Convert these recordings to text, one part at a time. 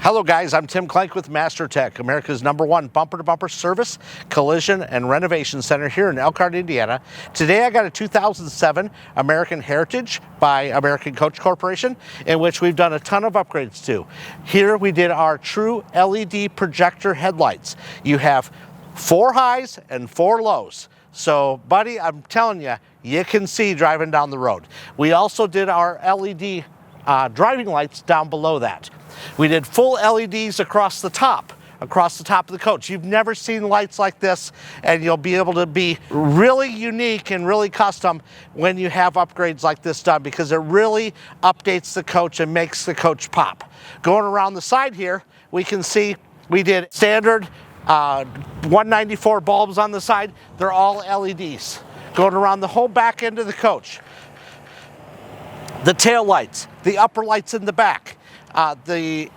Hello guys, I'm Tim Clank with MasterTech, America's #1 bumper-to-bumper service, collision, and renovation center here in Elkhart, Indiana. Today I got a 2007 American Heritage by American Coach Corporation, in which we've done a ton of upgrades to. Here we did our true LED projector headlights. You have 4 highs and 4 lows. So buddy, I'm telling you, you can see driving down the road. We also did our LED driving lights down below that. We did full LEDs across the top of the coach. You've never seen lights like this, and you'll be able to be really unique and really custom when you have upgrades like this done, because it really updates the coach and makes the coach pop. Going around the side here, we can see we did standard 194 bulbs on the side. They're all LEDs. Going around the whole back end of the coach. The tail lights, the upper lights in the back,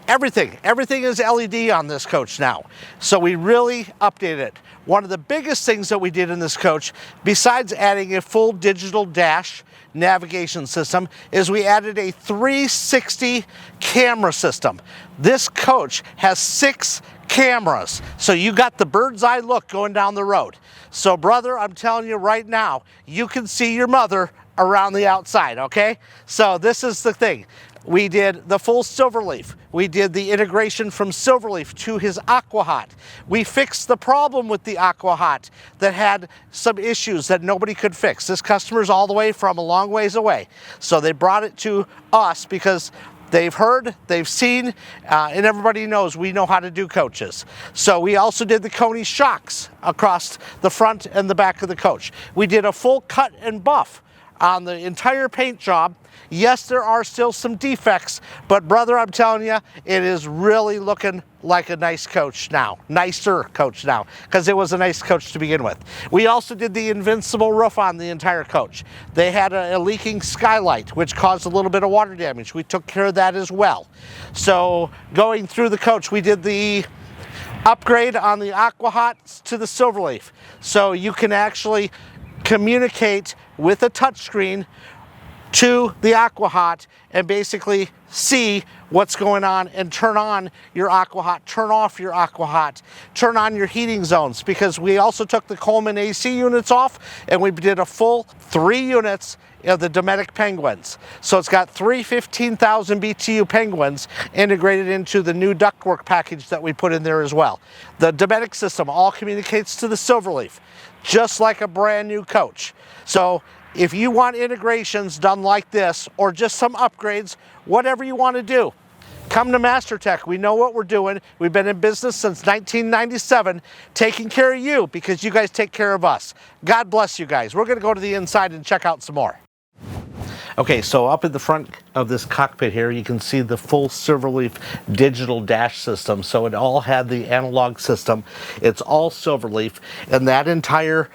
everything is LED on this coach now. So we really updated it. One of the biggest things that we did in this coach, besides adding a full digital dash navigation system, is we added a 360 camera system. This coach has 6 cameras, so you got the bird's eye look going down the road. So brother, I'm telling you right now, you can see your mother around the outside, okay? So this is the thing. We did the full SilverLeaf. We did the integration from SilverLeaf to his AquaHot. We fixed the problem with the AquaHot that had some issues that nobody could fix. This customer's all the way from a long ways away. So they brought it to us because they've heard, they've seen, and everybody knows we know how to do coaches. So we also did the Coney shocks across the front and the back of the coach. We did a full cut and buff on the entire paint job. Yes, there are still some defects, but brother, I'm telling you, it is really looking like a nice coach now, nicer coach now, because it was a nice coach to begin with. We also did the Invincible Roof on the entire coach. They had a leaking skylight, which caused a little bit of water damage. We took care of that as well. So going through the coach, we did the upgrade on the AquaHot to the SilverLeaf. So you can actually communicate with a touchscreen to the AquaHot and basically see what's going on and turn on your AquaHot, turn off your AquaHot, turn on your heating zones, because we also took the Coleman AC units off and we did a full 3 units of the Dometic Penguins. So it's got 3 15,000 BTU Penguins integrated into the new ductwork package that we put in there as well. The Dometic system all communicates to the SilverLeaf, just like a brand new coach. So if you want integrations done like this, or just some upgrades, whatever you want to do, come to MasterTech. We know what we're doing. We've been in business since 1997, taking care of you because you guys take care of us. God bless you guys. We're going to go to the inside and check out some more. Okay, so up at the front of this cockpit here, you can see the full SilverLeaf digital dash system. So it all had the analog system. It's all SilverLeaf, and that entire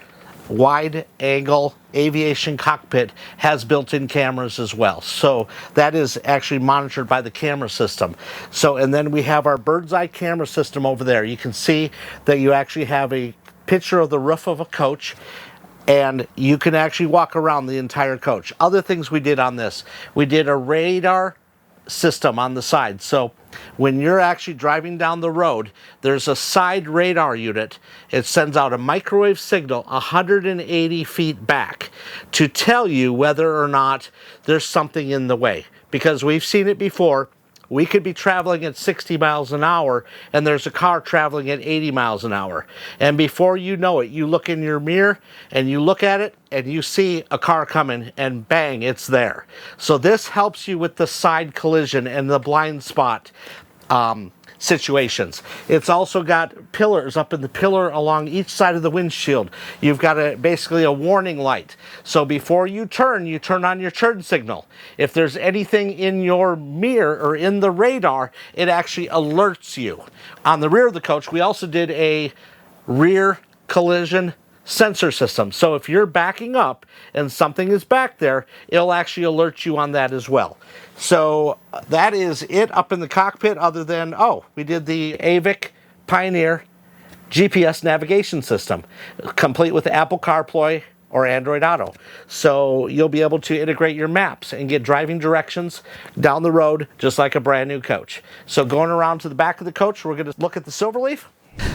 wide angle aviation cockpit has built-in cameras as well. So that is actually monitored by the camera system. So, and then we have our bird's eye camera system over there. You can see that you actually have a picture of the roof of a coach, and you can actually walk around the entire coach. Other things we did on this, we did a radar system on the side. So when you're actually driving down the road, there's a side radar unit. It sends out a microwave signal 180 feet back to tell you whether or not there's something in the way. Because we've seen it before. We could be traveling at 60 miles an hour and there's a car traveling at 80 miles an hour. And before you know it, you look in your mirror and you look at it and you see a car coming and bang, it's there. So this helps you with the side collision and the blind spot situations. It's also got pillars up in the pillar along each side of the windshield. You've got basically a warning light. So before you turn on your turn signal. If there's anything in your mirror or in the radar, it actually alerts you. On the rear of the coach, we also did a rear collision sensor system. So if you're backing up and something is back there, it'll actually alert you on that as well. So that is it up in the cockpit, other than, we did the AVIC Pioneer GPS navigation system, complete with Apple CarPlay or Android Auto. So you'll be able to integrate your maps and get driving directions down the road just like a brand new coach. So going around to the back of the coach, we're going to look at the SilverLeaf.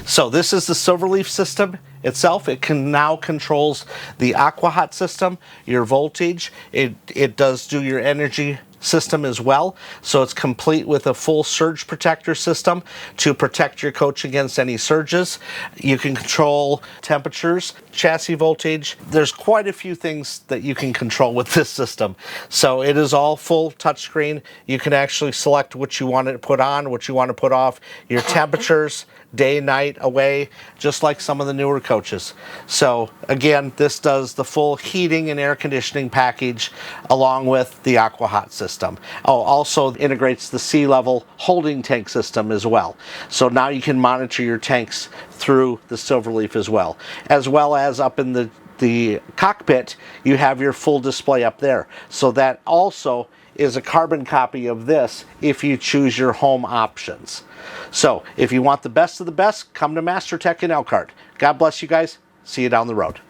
So this is the SilverLeaf system itself. It now controls the AquaHot system, your voltage. It does do your energy system as well. So it's complete with a full surge protector system to protect your coach against any surges. You can control temperatures, chassis voltage. There's quite a few things that you can control with this system. So it is all full touchscreen. You can actually select what you want to put on, what you want to put off, your temperatures, day, night, away, just like some of the newer coaches. So again, this does the full heating and air conditioning package along with the AquaHot system. Oh, also integrates the SeaLevel holding tank system as well. So now you can monitor your tanks through the SilverLeaf as well as up in the cockpit, you have your full display up there. So that also is a carbon copy of this if you choose your home options. So if you want the best of the best, come to MasterTech in Elkhart. God bless you guys. See you down the road.